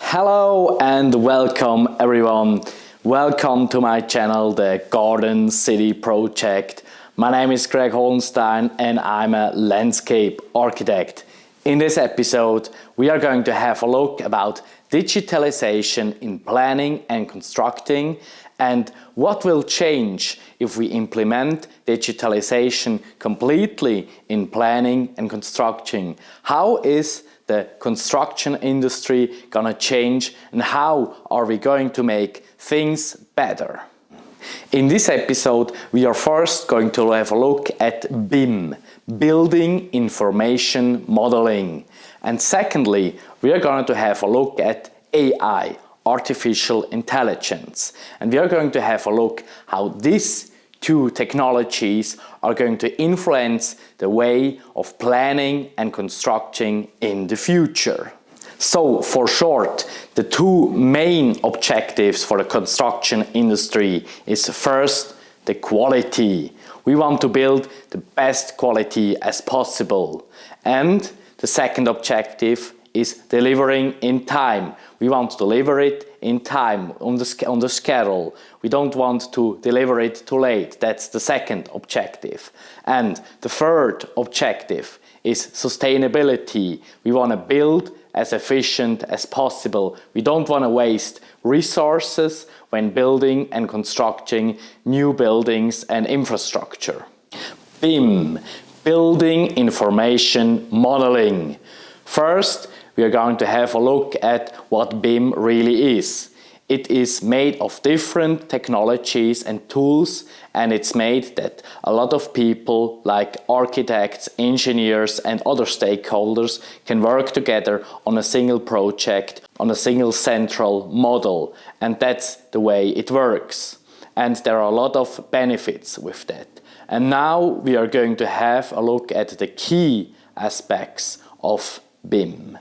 Hello and welcome everyone. Welcome to my channel, the Garden City Project. My name is Greg Holenstein and I'm a landscape architect. In this episode, we are going to have a look about digitalization in planning and constructing and what will change if we implement digitalization completely in planning and construction. How is the construction industry gonna change and how are we going to make things better? In this episode, we are first going to have a look at BIM, Building Information Modeling. And secondly, we are going to have a look at AI, Artificial Intelligence. And we are going to have a look how these two technologies are going to influence the way of planning and constructing in the future. So, for short, the two main objectives for the construction industry is first, the quality. We want to build the best quality as possible. And the second objective is delivering in time. We want to deliver it in time, on the schedule. We don't want to deliver it too late. That's the second objective. And the third objective is sustainability. We want to build as efficient as possible. We don't want to waste resources when building and constructing new buildings and infrastructure. BIM, Building Information Modeling. First, we are going to have a look at what BIM really is. It is made of different technologies and tools, and it's made that a lot of people like architects, engineers and other stakeholders can work together on a single project, on a single central model. And that's the way it works. And there are a lot of benefits with that. And now we are going to have a look at the key aspects of BIM.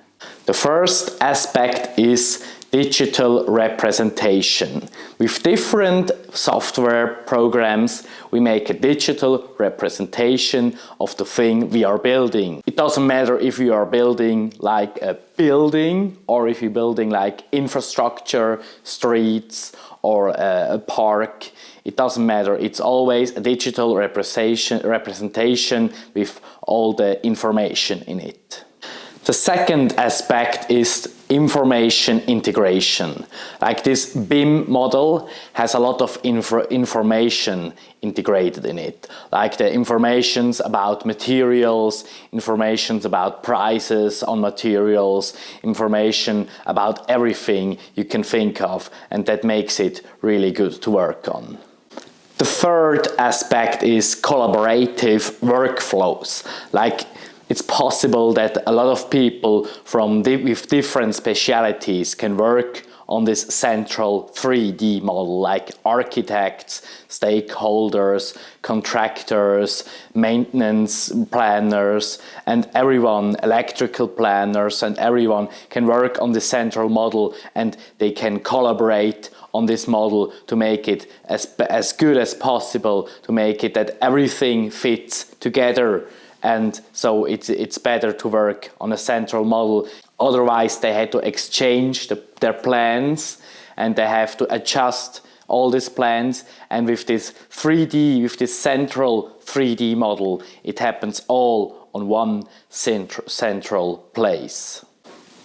The first aspect is digital representation. With different software programs, we make a digital representation of the thing we are building. It doesn't matter if you are building like a building or if you're building like infrastructure, streets or a park. It doesn't matter. It's always a digital representation with all the information in it. The second aspect is information integration. Like this BIM model has a lot of information integrated in it. Like the informations about materials, informations about prices on materials, information about everything you can think of, and that makes it really good to work on. The third aspect is collaborative workflows. Like it's possible that a lot of people with different specialities can work on this central 3D model, like architects, stakeholders, contractors, maintenance planners, and everyone, electrical planners, and everyone can work on the central model and they can collaborate on this model to make it as good as possible, to make it that everything fits together. And so it's better to work on a central model. Otherwise, they had to exchange their plans and they have to adjust all these plans. And with this central 3D model, it happens all on one central place.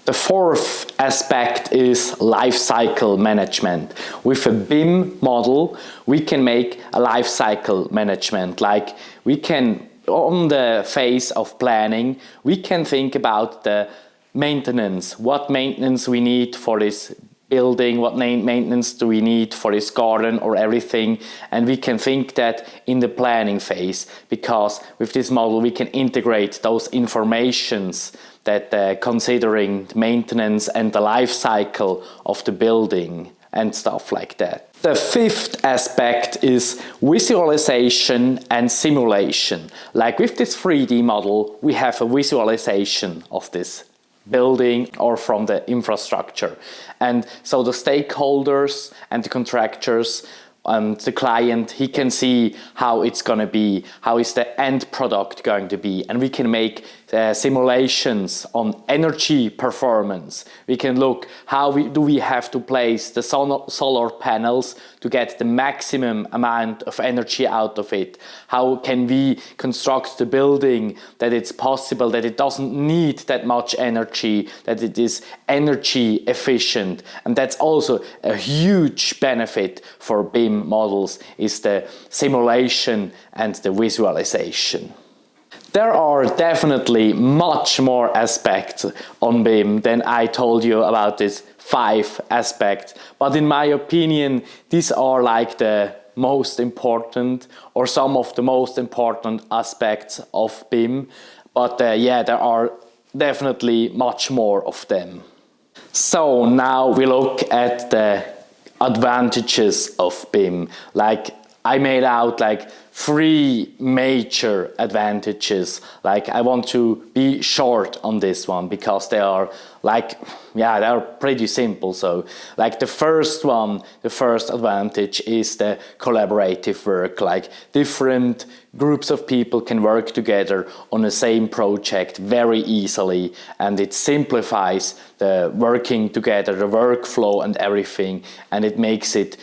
The fourth aspect is life cycle management. With a BIM model, we can make a life cycle management. Like we can, on the phase of planning, we can think about the maintenance. What maintenance we need for this building, what maintenance do we need for this garden or everything. And we can think that in the planning phase, because with this model we can integrate those informations that considering maintenance and the life cycle of the building and stuff like that. The fifth aspect is visualization and simulation. Like with this 3D model, we have a visualization of this building or from the infrastructure. And so the stakeholders and the contractors the client, he can see how it's going to be, how is the end product going to be, and we can make simulations on energy performance. We can look how do we have to place the solar panels to get the maximum amount of energy out of it. How can we construct the building that it's possible that it doesn't need that much energy, that it is energy efficient. And that's also a huge benefit for BIM models, is the simulation and the visualization. There are definitely much more aspects on BIM than I told you about these 5 aspects, but in my opinion these are like the most important or some of the most important aspects of BIM, but yeah, there are definitely much more of them. So now we look at the advantages of BIM. Like I made out like 3 major advantages. Like I want to be short on this one because they are like, yeah, they are pretty simple. So like the first advantage is the collaborative work. Like different groups of people can work together on the same project very easily, and it simplifies the working together, the workflow and everything, and it makes it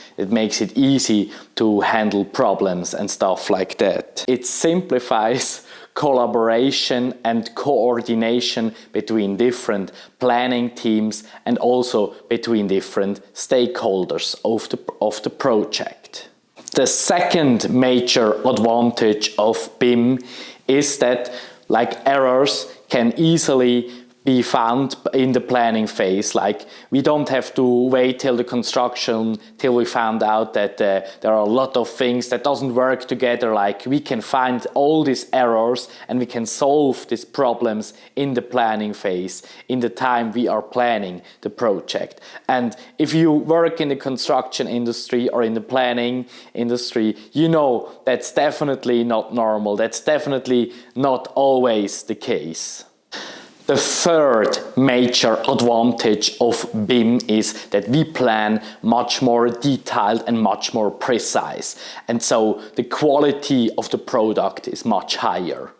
easy to handle problems and stuff like that. It simplifies collaboration and coordination between different planning teams and also between different stakeholders of the project. The second major advantage of BIM is that like errors can easily be found in the planning phase. Like we don't have to wait till the construction till we found out that there are a lot of things that doesn't work together. Like we can find all these errors and we can solve these problems in the planning phase, in the time we are planning the project. And if you work in the construction industry or in the planning industry, you know that's definitely not normal. That's definitely not always the case. The third major advantage of BIM is that we plan much more detailed and much more precise, and so the quality of the product is much higher.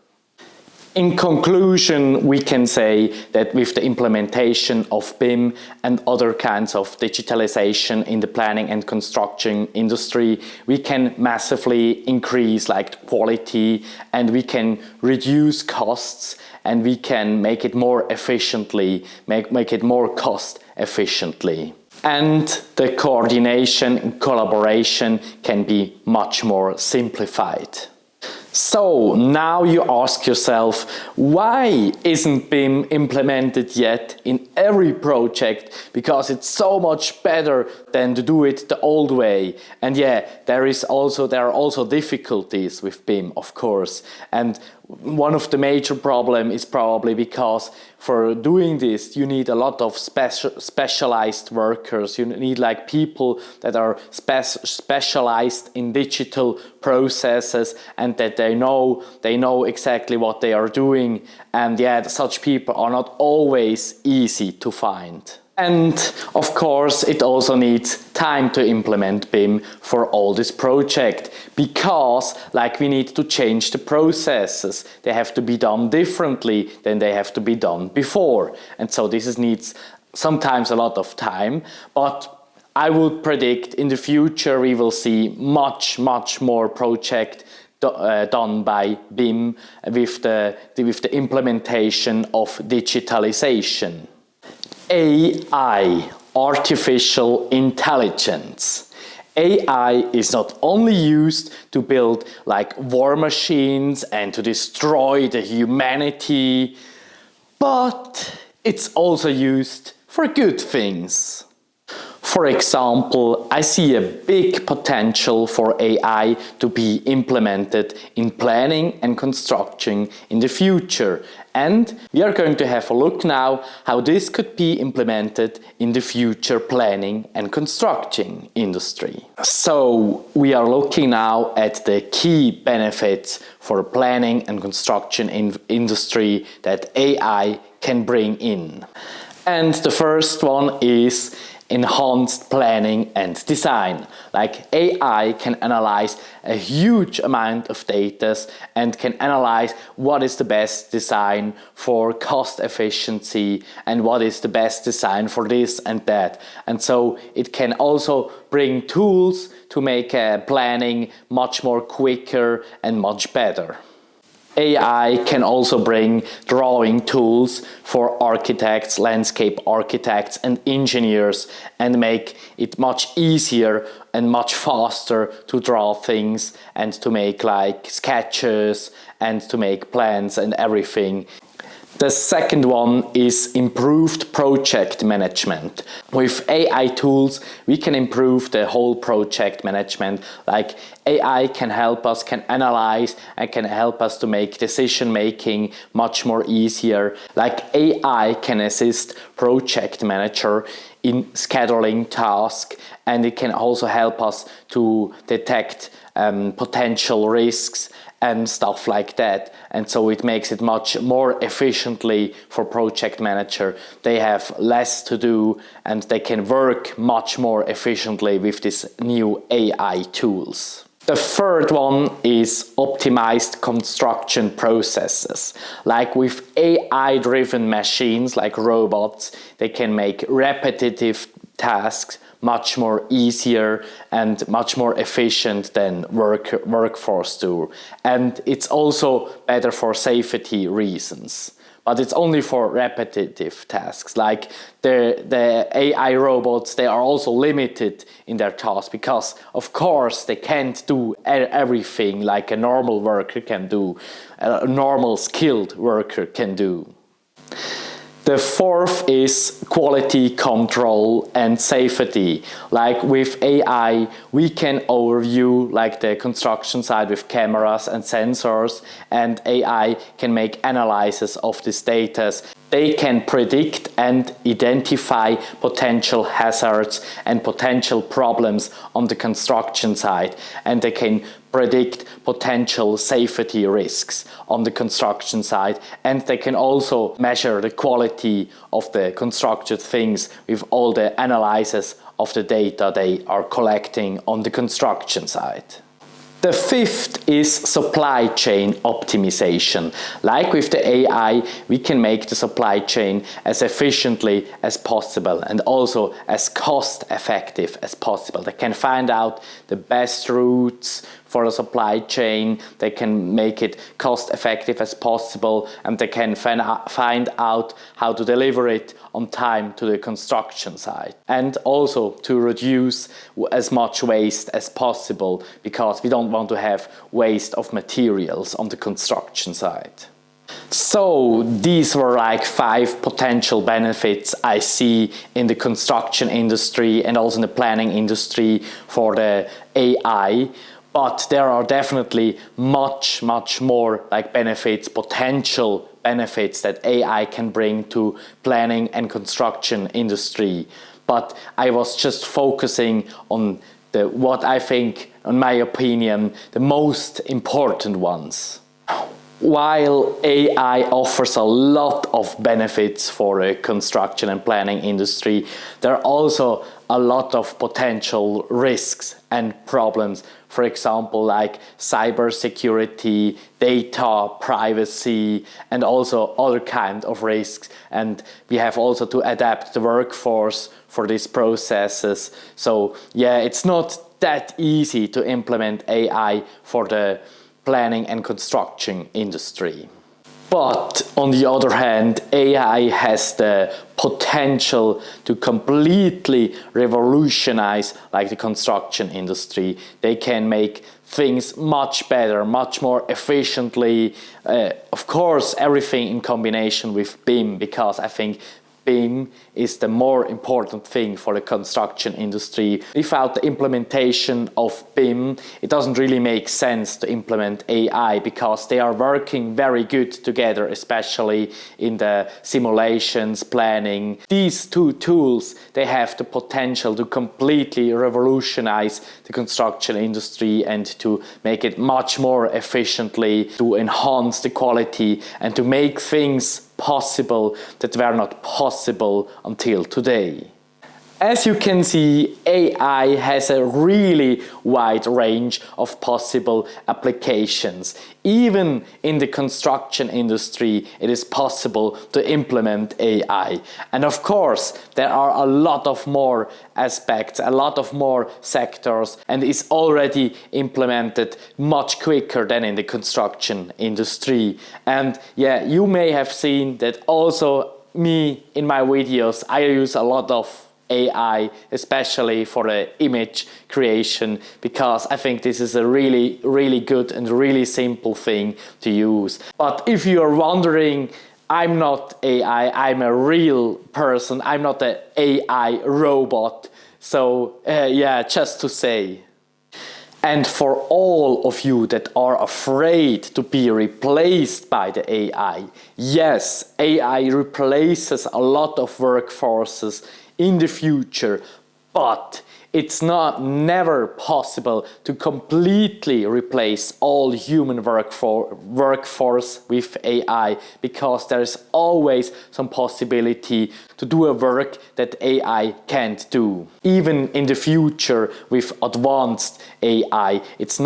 In conclusion, we can say that with the implementation of BIM and other kinds of digitalization in the planning and construction industry, we can massively increase like quality, and we can reduce costs, and we can make it more efficiently, make it more cost efficiently. And the coordination and collaboration can be much more simplified. So now you ask yourself, why isn't BIM implemented yet in every project? Because it's so much better than to do it the old way. And yeah, there are also difficulties with BIM, of course. And one of the major problems is probably because for doing this you need a lot of specialized workers. You need like people that are specialized in digital processes and that they know exactly what they are doing, and yeah, such people are not always easy to find. And of course it also needs time to implement BIM for all this project, because like we need to change the processes. They have to be done differently than they have to be done before, and so this needs sometimes a lot of time, but I would predict in the future we will see much more project done by BIM with the implementation of digitalization. AI, artificial intelligence. AI is not only used to build like war machines and to destroy the humanity, but it's also used for good things. For example, I see a big potential for AI to be implemented in planning and construction in the future, and we are going to have a look now how this could be implemented in the future planning and construction industry. So we are looking now at the key benefits for planning and construction industry that AI can bring in. And the first one is enhanced planning and design. Like AI can analyze a huge amount of data and can analyze what is the best design for cost efficiency and what is the best design for this and that. And so it can also bring tools to make planning much more quicker and much better. AI can also bring drawing tools for architects, landscape architects and engineers and make it much easier and much faster to draw things and to make like sketches and to make plans and everything. The second one is improved project management. With AI tools, we can improve the whole project management. Like AI can help us, can analyze, and can help us to make decision making much more easier. Like AI can assist project manager in scheduling tasks, and it can also help us to detect potential risks and stuff like that. And so it makes it much more efficiently for project manager. They have less to do and they can work much more efficiently with these new AI tools. The third one is optimized construction processes. Like with AI-driven machines like robots, they can make repetitive tasks much more easier and much more efficient than workforce do. And it's also better for safety reasons. But it's only for repetitive tasks. Like the AI robots, they are also limited in their tasks because, of course, they can't do everything like a normal worker can do, a normal skilled worker can do. The fourth is quality control and safety. Like with AI, we can overview like the construction site with cameras and sensors, and AI can make analysis of this data. They can predict and identify potential hazards and potential problems on the construction site, and they can predict potential safety risks on the construction site, and they can also measure the quality of the constructed things with all the analysis of the data they are collecting on the construction site. The fifth is supply chain optimization. Like with the AI, we can make the supply chain as efficiently as possible and also as cost effective as possible. They can find out the best routes for the supply chain, they can make it cost effective as possible, and they can find out how to deliver it on time to the construction site. And also to reduce as much waste as possible, because we don't want to have waste of materials on the construction site. So these were like 5 potential benefits I see in the construction industry and also in the planning industry for the AI. But there are definitely much more like benefits, potential benefits that AI can bring to planning and construction industry. But I was just focusing on what I think, in my opinion, the most important ones. While AI offers a lot of benefits for the construction and planning industry, there are also a lot of potential risks and problems. For example, like cybersecurity, data privacy, and also other kinds of risks. And we have also to adapt the workforce for these processes. So yeah, it's not that easy to implement AI for the planning and construction industry. But on the other hand, AI has the potential to completely revolutionize like the construction industry. They can make things much better, much more efficiently. Of course, everything in combination with BIM, because I think BIM is the more important thing for the construction industry. Without the implementation of BIM, it doesn't really make sense to implement AI, because they are working very good together, especially in the simulations, planning. These two tools, they have the potential to completely revolutionize the construction industry and to make it much more efficiently, to enhance the quality and to make things possible that were not possible until today. As you can see, AI has a really wide range of possible applications. Even in the construction industry, it is possible to implement AI. And of course, there are a lot of more aspects, a lot of more sectors, and it's already implemented much quicker than in the construction industry. And yeah, you may have seen that also me in my videos, I use a lot of AI, especially for the image creation, because I think this is a really good and really simple thing to use. But if you are wondering, I'm not AI, I'm a real person, I'm not an AI robot. So yeah, just to say. And for all of you that are afraid to be replaced by the AI, yes, AI replaces a lot of workforces in the future, but it's never possible to completely replace all human workforce with AI, because there's always some possibility to do a work that AI can't do. Even in the future with advanced AI, it's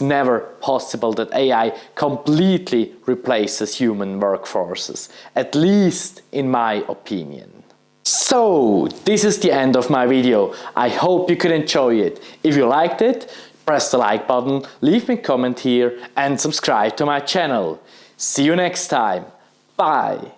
never possible that AI completely replaces human workforces, at least in my opinion. So, this is the end of my video. I hope you could enjoy it. If you liked it, press the like button, leave me a comment here and subscribe to my channel. See you next time. Bye.